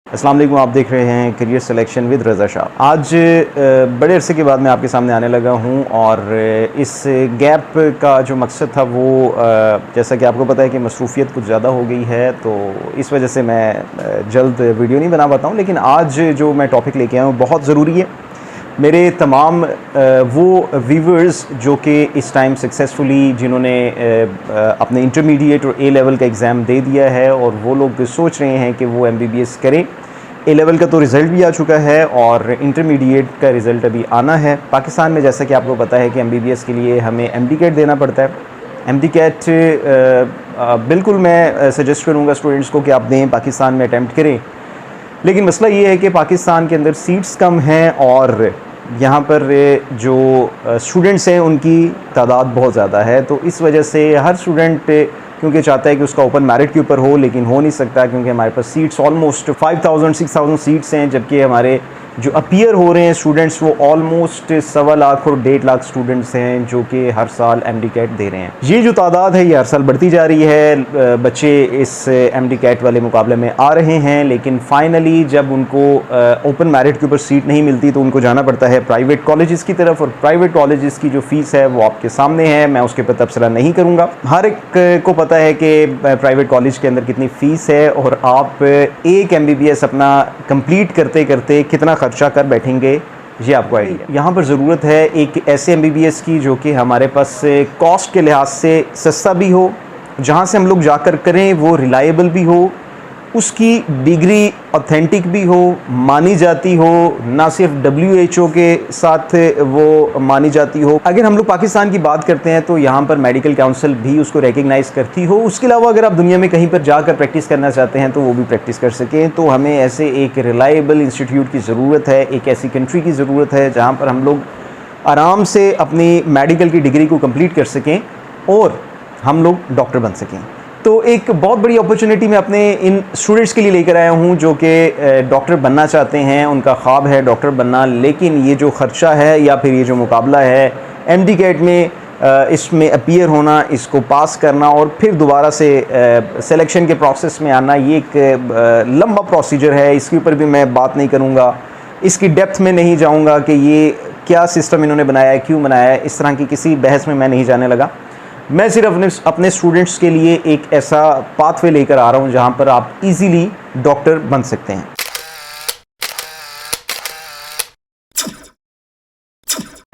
अस्सलाम वालेकुम, आप देख रहे हैं करियर सिलेक्शन विद रज़ा शाह। आज बड़े अरसे के बाद मैं आपके सामने आने लगा हूं और इस गैप का जो मकसद था वो जैसा कि आपको पता है कि मसरूफ़ियत कुछ ज़्यादा हो गई है, तो इस वजह से मैं जल्द वीडियो नहीं बना पाता हूं। लेकिन आज जो मैं टॉपिक लेके आया हूँ बहुत ज़रूरी है। मेरे तमाम वो व्यूवर्स जो कि इस टाइम सक्सेसफुली जिन्होंने अपने इंटरमीडिएट और ए लेवल का एग्ज़ाम दे दिया है और वो लोग सोच रहे हैं कि वो MBBS करें। ए लेवल का तो रिज़ल्ट भी आ चुका है और इंटरमीडिएट का रिज़ल्ट अभी आना है। पाकिस्तान में जैसा कि आपको पता है कि MBBS के लिए हमें MD कैट देना पड़ता है। MD कैट बिल्कुल मैं सजेस्ट करूँगा स्टूडेंट्स को कि आप दें, पाकिस्तान में अटैम्प्ट करें। लेकिन मसला ये है कि पाकिस्तान के अंदर सीट्स कम हैं और यहाँ पर जो स्टूडेंट्स हैं उनकी तादाद बहुत ज़्यादा है। तो इस वजह से हर स्टूडेंट क्योंकि चाहता है कि उसका ओपन मेरिट के ऊपर हो, लेकिन हो नहीं सकता क्योंकि हमारे पास सीट्स ऑलमोस्ट 5000-6000 सीट्स हैं, जबकि हमारे जो अपीयर हो रहे हैं स्टूडेंट्स वो ऑलमोस्ट 1.25 लाख और 1.5 लाख स्टूडेंट्स हैं जो कि हर साल MD कैट दे रहे हैं। ये जो तादाद है ये हर साल बढ़ती जा रही है। बच्चे इस MD कैट वाले मुकाबले में आ रहे हैं, लेकिन फाइनली जब उनको ओपन मेरिट के ऊपर सीट नहीं मिलती तो उनको जाना पड़ता है प्राइवेट कॉलेजेस की तरफ, और प्राइवेट कॉलेजेस की जो फ़ीस है वो आपके सामने है, मैं उसके ऊपर तबसरा नहीं करूँगा। हर एक को पता है कि प्राइवेट कॉलेज के अंदर कितनी फ़ीस है और आप एक MBBS अपना कंप्लीट करते करते कितना खर्चा कर बैठेंगे ये आपको आइडिया। यहाँ पर ज़रूरत है एक ऐसे MBBS की जो कि हमारे पास कॉस्ट के लिहाज से सस्ता भी हो, जहाँ से हम लोग जाकर करें वो रिलायबल भी हो, उसकी डिग्री ऑथेंटिक भी हो, मानी जाती हो, ना सिर्फ WHO के साथ वो मानी जाती हो। अगर हम लोग पाकिस्तान की बात करते हैं तो यहाँ पर मेडिकल काउंसिल भी उसको रिकग्नाइज़ करती हो। उसके अलावा अगर आप दुनिया में कहीं पर जाकर प्रैक्टिस करना चाहते हैं तो वो भी प्रैक्टिस कर सकें। तो हमें ऐसे एक रिलायबल इंस्टीट्यूट की ज़रूरत है, एक ऐसी कंट्री की ज़रूरत है जहाँ पर हम लोग आराम से अपनी मेडिकल की डिग्री को कंप्लीट कर सकें और हम लोग डॉक्टर बन सकें। तो एक बहुत बड़ी अपॉर्चुनिटी मैं अपने इन स्टूडेंट्स के लिए लेकर आया हूं जो कि डॉक्टर बनना चाहते हैं, उनका ख्वाब है डॉक्टर बनना, लेकिन ये जो ख़र्चा है या फिर ये जो मुकाबला है MD कैट में, इसमें अपीयर होना, इसको पास करना और फिर दोबारा से सिलेक्शन के प्रोसेस में आना, ये एक लंबा प्रोसीजर है। इसके ऊपर भी मैं बात नहीं करूँगा, इसकी डेप्थ में नहीं जाऊँगा कि ये क्या सिस्टम इन्होंने बनाया है, क्यों बनाया है, इस तरह की किसी बहस में मैं नहीं जाने लगा। मैं सिर्फ अपने स्टूडेंट्स के लिए एक ऐसा पाथवे लेकर आ रहा हूं जहां पर आप इजीली डॉक्टर बन सकते हैं।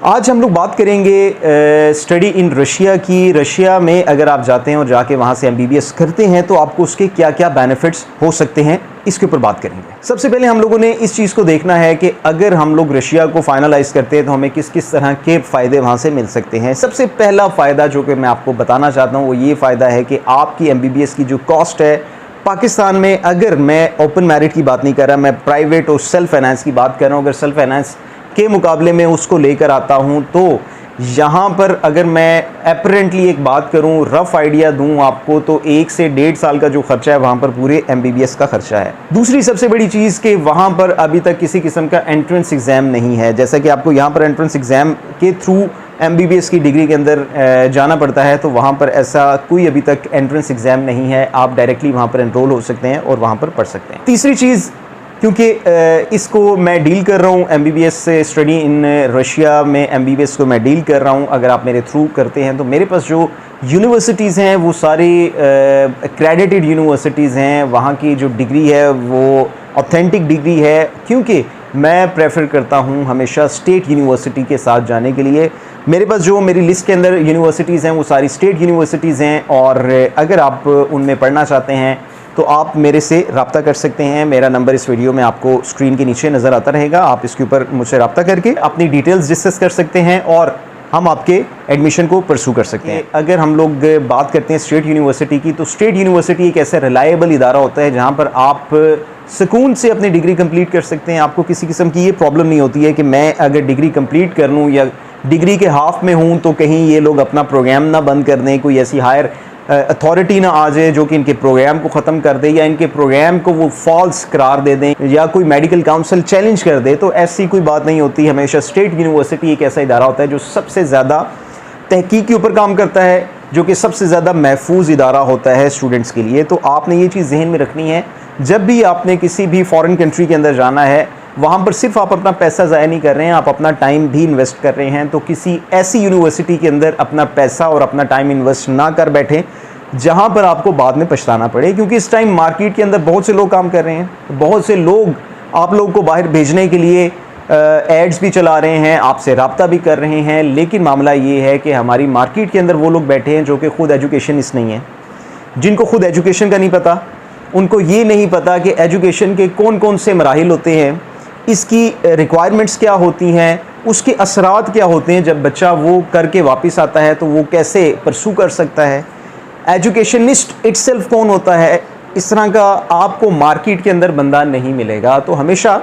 आज हम लोग बात करेंगे स्टडी इन रशिया की। रशिया में अगर आप जाते हैं और जाके वहाँ से MBBS करते हैं तो आपको उसके क्या क्या बेनिफिट्स हो सकते हैं, इसके ऊपर बात करेंगे। सबसे पहले हम लोगों ने इस चीज़ को देखना है कि अगर हम लोग रशिया को फाइनलाइज करते हैं तो हमें किस किस तरह के फ़ायदे वहाँ से मिल सकते हैं। सबसे पहला फ़ायदा जो कि मैं आपको बताना चाहता हूँ वो ये फ़ायदा है कि आपकी MBBS की जो कॉस्ट है पाकिस्तान में, अगर मैं ओपन मेरिट की बात नहीं कर रहा, मैं प्राइवेट और सेल्फ फाइनेंस की बात कर रहा हूँ, अगर सेल्फ फाइनेंस के मुकाबले में उसको लेकर आता हूं तो यहाँ पर अगर मैं अपरेंटली एक बात करूं, रफ आइडिया दूं आपको, तो 1 से 1.5 साल का जो खर्चा है वहाँ पर पूरे MBBS का खर्चा है। दूसरी सबसे बड़ी चीज़ कि वहाँ पर अभी तक किसी किस्म का एंट्रेंस एग्ज़ाम नहीं है। जैसा कि आपको यहाँ पर एंट्रेंस एग्ज़ाम के थ्रू MBBS की डिग्री के अंदर जाना पड़ता है, तो वहाँ पर ऐसा कोई अभी तक एंट्रेंस एग्ज़ाम नहीं है। आप डायरेक्टली वहाँ पर एनरोल हो सकते हैं और वहाँ पर पढ़ सकते हैं। तीसरी चीज़, क्योंकि इसको मैं डील कर रहा हूँ MBBS से, स्टडी इन रशिया में MBBS को मैं डील कर रहा हूँ, अगर आप मेरे थ्रू करते हैं तो मेरे पास जो यूनिवर्सिटीज़ हैं वो सारी क्रेडिटेड यूनिवर्सिटीज़ हैं। वहाँ की जो डिग्री है वो ऑथेंटिक डिग्री है, क्योंकि मैं प्रेफर करता हूँ हमेशा स्टेट यूनिवर्सिटी के साथ जाने के लिए। मेरे पास जो मेरी लिस्ट के अंदर यूनिवर्सिटीज़ हैं वो सारी स्टेट यूनिवर्सिटीज़ हैं, और अगर आप उनमें पढ़ना चाहते हैं तो आप मेरे से रब्ता कर सकते हैं। मेरा नंबर इस वीडियो में आपको स्क्रीन के नीचे नज़र आता रहेगा। आप इसके ऊपर मुझसे रब्ता करके अपनी डिटेल्स डिस्कस कर सकते हैं और हम आपके एडमिशन को परसू कर सकते हैं। अगर हम लोग बात करते हैं स्टेट यूनिवर्सिटी की, तो स्टेट यूनिवर्सिटी एक ऐसा रिलायबल इदारा होता है जहाँ पर आप सुकून से अपनी डिग्री कंप्लीट कर सकते हैं। आपको किसी किस्म की ये प्रॉब्लम नहीं होती है कि मैं अगर डिग्री कंप्लीट कर लूँ या डिग्री के हाफ में हूँ तो कहीं ये लोग अपना प्रोग्राम ना बंद कर दें, कोई ऐसी हायर अथॉरिटी ना आ जाए जो कि इनके प्रोग्राम को ख़त्म कर दे, या इनके प्रोग्राम को वो फॉल्स करार दे दें, या कोई मेडिकल काउंसिल चैलेंज कर दे। तो ऐसी कोई बात नहीं होती। हमेशा स्टेट यूनिवर्सिटी एक ऐसा इदारा होता है जो सबसे ज़्यादा तहकीक के ऊपर काम करता है, जो कि सबसे ज़्यादा महफूज इदारा होता है स्टूडेंट्स के लिए। तो आपने ये चीज़ जहन में रखनी है जब भी आपने किसी भी फॉरेन कंट्री के अंदर जाना है, वहाँ पर सिर्फ आप अपना पैसा ज़ाया नहीं कर रहे हैं, आप अपना टाइम भी इन्वेस्ट कर रहे हैं। तो किसी ऐसी यूनिवर्सिटी के अंदर अपना पैसा और अपना टाइम इन्वेस्ट ना कर बैठें जहाँ पर आपको बाद में पछताना पड़े, क्योंकि इस टाइम मार्केट के अंदर बहुत से लोग काम कर रहे हैं। बहुत से लोग आप लोगों को बाहर भेजने के लिए एड्स भी चला रहे हैं, आपसे रब्ता भी कर रहे हैं, लेकिन मामला ये है कि हमारी मार्केट के अंदर वो लोग बैठे हैं जो कि ख़ुद एजुकेशनिस्ट नहीं है, जिनको खुद एजुकेशन का नहीं पता, उनको ये नहीं पता कि एजुकेशन के कौन कौन से मराहिल होते हैं, इसकी रिक्वायरमेंट्स क्या होती हैं, उसके असरात क्या होते हैं, जब बच्चा वो करके वापस आता है तो वो कैसे परसू कर सकता है, एजुकेशनिस्ट इटसेल्फ कौन होता है। इस तरह का आपको मार्केट के अंदर बंदा नहीं मिलेगा। तो हमेशा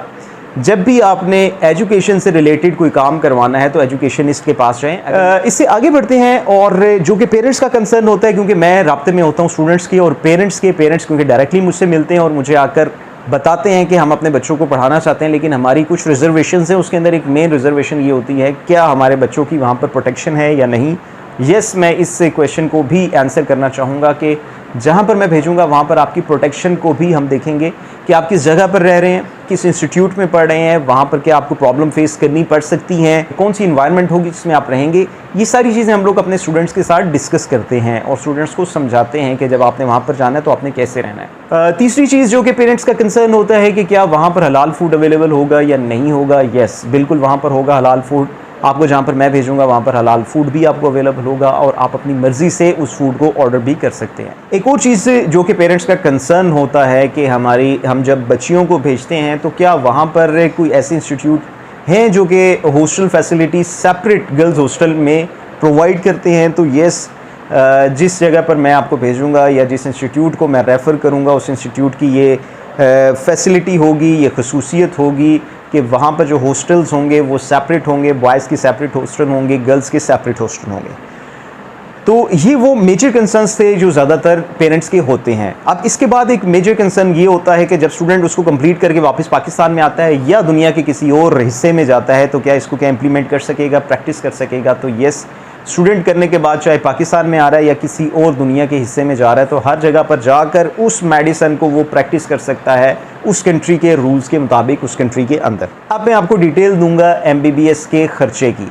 जब भी आपने एजुकेशन से रिलेटेड कोई काम करवाना है तो एजुकेशनिस्ट के पास जाएं। इससे आगे बढ़ते हैं, और जो कि पेरेंट्स का कंसर्न होता है, क्योंकि मैं राब्ते में होता हूँ स्टूडेंट्स के और पेरेंट्स क्योंकि डायरेक्टली मुझसे मिलते हैं और मुझे आकर बताते हैं कि हम अपने बच्चों को पढ़ाना चाहते हैं, लेकिन हमारी कुछ रिजर्वेशन है। उसके अंदर एक मेन रिजर्वेशन ये होती है, क्या हमारे बच्चों की वहाँ पर प्रोटेक्शन है या नहीं। यस, मैं इस क्वेश्चन को भी आंसर करना चाहूँगा कि जहाँ पर मैं भेजूँगा वहाँ पर आपकी प्रोटेक्शन को भी हम देखेंगे कि आप किस जगह पर रह रहे हैं, किस इंस्टीट्यूट में पढ़ रहे हैं, वहाँ पर क्या आपको प्रॉब्लम फेस करनी पड़ सकती हैं, कौन सी इन्वायरमेंट होगी जिसमें आप रहेंगे। ये सारी चीज़ें हम लोग अपने स्टूडेंट्स के साथ डिस्कस करते हैं और स्टूडेंट्स को समझाते हैं कि जब आपने वहाँ पर जाना है तो आपने कैसे रहना है। तीसरी चीज़ जो कि पेरेंट्स का कंसर्न होता है कि क्या वहाँ पर हलाल फूड अवेलेबल होगा या नहीं होगा। यस, बिल्कुल वहाँ पर होगा हलाल फूड। आपको जहाँ पर मैं भेजूंगा वहाँ पर हलाल फूड भी आपको अवेलेबल होगा और आप अपनी मर्ज़ी से उस फूड को ऑर्डर भी कर सकते हैं। एक और चीज़ जो कि पेरेंट्स का कंसर्न होता है कि हम जब बच्चियों को भेजते हैं तो क्या वहाँ पर कोई ऐसे इंस्टीट्यूट हैं जो कि hostel facility separate girls hostel में प्रोवाइड करते हैं। तो येस, जिस जगह पर मैं आपको भेजूँगा या जिस इंस्टीट्यूट को मैं रेफ़र करूँगा उस इंस्टीट्यूट की ये फैसिलिटी होगी, ये खसूसियत होगी कि वहाँ पर जो हॉस्टल्स होंगे वो सेपरेट होंगे, बॉयज़ के सेपरेट हॉस्टल होंगे, गर्ल्स के सेपरेट हॉस्टल होंगे। तो ये वो मेजर कंसर्न्स थे जो ज़्यादातर पेरेंट्स के होते हैं। अब इसके बाद एक मेजर कंसर्न ये होता है कि जब स्टूडेंट उसको कंप्लीट करके वापस पाकिस्तान में आता है या दुनिया के किसी और हिस्से में जाता है तो क्या इसको क्या इम्प्लीमेंट कर सकेगा, प्रैक्टिस कर सकेगा। तो येस, स्टूडेंट करने के बाद चाहे पाकिस्तान में आ रहा है या किसी और दुनिया के हिस्से में जा रहा है तो हर जगह पर जाकर उस मेडिसिन को वो प्रैक्टिस कर सकता है उस कंट्री के रूल्स के मुताबिक, उस कंट्री के अंदर। अब मैं आपको डिटेल दूंगा MBBS के खर्चे की।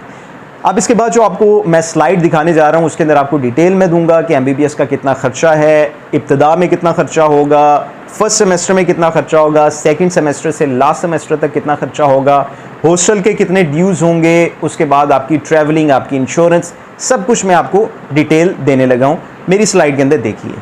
अब इसके बाद जो आपको मैं स्लाइड दिखाने जा रहा हूँ उसके अंदर आपको डिटेल में दूंगा कि MBBS का कितना खर्चा है, इब्तदा में कितना खर्चा होगा, फर्स्ट सेमेस्टर में कितना खर्चा होगा, सेकंड सेमेस्टर से लास्ट सेमेस्टर तक कितना खर्चा होगा, हॉस्टल के कितने ड्यूज़ होंगे, उसके बाद आपकी ट्रैवलिंग, आपकी इंश्योरेंस, सब कुछ मैं आपको डिटेल देने लगा हूँ। मेरी स्लाइड के अंदर देखिए।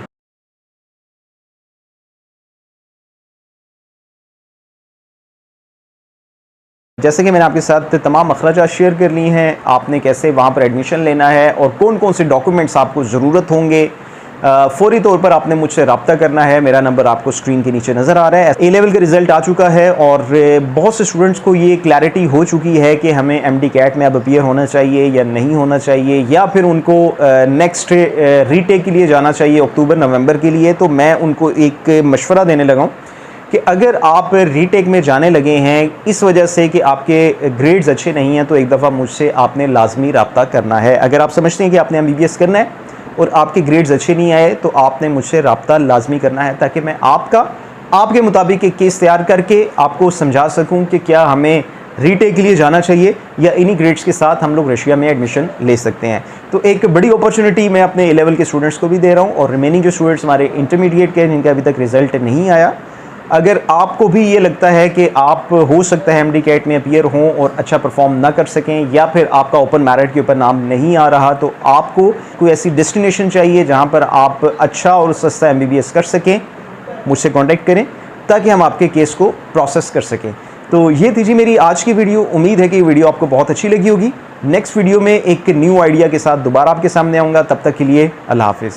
जैसे कि मैंने आपके साथ तमाम अखराजात शेयर कर ली हैं, आपने कैसे वहाँ पर एडमिशन लेना है और कौन कौन से डॉक्यूमेंट्स आपको ज़रूरत होंगे। फौरी तौर पर आपने मुझसे रब्ता करना है। मेरा नंबर आपको स्क्रीन के नीचे नज़र आ रहा है। A लेवल का रिज़ल्ट आ चुका है और बहुत से स्टूडेंट्स को ये क्लैरिटी हो चुकी है कि हमें MD कैट में अब अपीयर होना चाहिए या नहीं होना चाहिए, या फिर उनको नेक्स्ट रीटेक के लिए जाना चाहिए अक्टूबर नवंबर के लिए। तो मैं उनको एक मशवरा देने लगा हूँ कि अगर आप रीटेक में जाने लगे हैं इस वजह से कि आपके ग्रेड्स अच्छे नहीं हैं तो एक दफ़ा मुझसे आपने लाजमी रब्ता करना है। अगर आप समझते हैं कि आपने MBBS करना है और आपके ग्रेड्स अच्छे नहीं आए तो आपने मुझसे रब्ता लाजमी करना है, ताकि मैं आपके मुताबिक एक केस तैयार करके आपको समझा सकूं कि क्या हमें रीटेक के लिए जाना चाहिए या इन्हीं ग्रेड्स के साथ हम लोग रशिया में एडमिशन ले सकते हैं। तो एक बड़ी अपॉर्चुनिटी मैं अपने A लेवल के स्टूडेंट्स को भी दे रहा हूँ और रिमेनिंग जो स्टूडेंट्स हमारे इंटरमीडिएट के जिनका अभी तक रिज़ल्ट नहीं आया, अगर आपको भी ये लगता है कि आप हो सकता है MD कैट में अपीयर हों और अच्छा परफॉर्म ना कर सकें, या फिर आपका ओपन मेरिट के ऊपर नाम नहीं आ रहा, तो आपको कोई ऐसी डेस्टिनेशन चाहिए जहां पर आप अच्छा और सस्ता MBBS कर सकें, मुझसे कांटेक्ट करें ताकि हम आपके केस को प्रोसेस कर सकें। तो ये थी जी मेरी आज की वीडियो। उम्मीद है कि वीडियो आपको बहुत अच्छी लगी होगी। नेक्स्ट वीडियो में एक न्यू आइडिया के साथ दोबारा आपके सामने आऊँगा। तब तक के लिए अल्लाह हाफिज़।